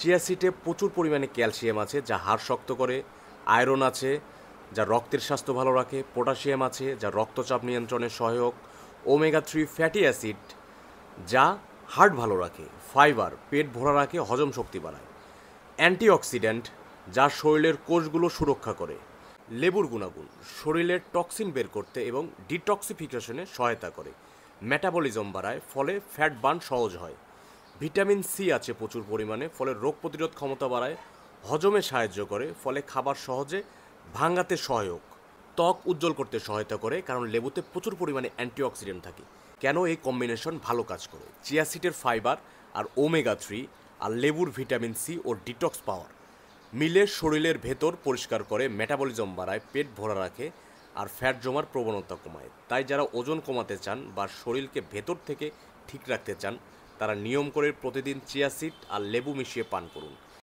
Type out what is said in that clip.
Chia সিডে প্রচুর পরিমাণে calcium আছে, যা হাড় শক্ত করে, আয়রন আছে যা রক্তের স্বাস্থ্য ভালো রাখে, পটাশিয়াম আছে যা রক্তচাপ নিয়ন্ত্রণে সহায়ক, ওমেগা 3 ফ্যাটি অ্যাসিড যা হার্ট ভালো রাখে, ফাইবার পেট ভরা রাখে, হজম শক্তি বাড়ায়, অ্যান্টিঅক্সিডেন্ট যা শরীরের কোষগুলো সুরক্ষা করে। লেবুর গুণাগুণ: শরীরের টক্সিন বের করতে এবং ডিটক্সিফিকেশনে সহায়তা করে, মেটাবলিজম বাড়ায়, ফলে ফ্যাট বার্ন সহজ হয়। ভিটামিন সি আছে প্রচুর পরিমাণে, ফলে রোগ প্রতিরোধ ক্ষমতা বাড়ায়, হজমে সাহায্য করে, ফলে খাবার সহজে ভাঙাতে সহায়ক। ত্বক উজ্জ্বল করতে সহায়তা করে, কারণ লেবুতে প্রচুর পরিমাণে অ্যান্টিঅক্সিডেন্ট থাকে। কেন এই কম্বিনেশন ভালো কাজ করে? চিয়া সিডের ফাইবার আর ওমেগা 3 আর লেবুর ভিটামিন সি ও ডিটক্স পাওয়ার মিলে শরীরের ভেতর পরিষ্কার করে, মেটাবলিজম বাড়ায়, পেট ভরা রাখে আর ফ্যাট জমার প্রবণতা কমায়। তাই যারা ওজন কমাতে চান বা শরীরকে ভেতর থেকে ঠিক রাখতে চান, তারা নিয়ম করে প্রতিদিন চিয়া সিড আর লেবু মিশিয়ে পান করুন।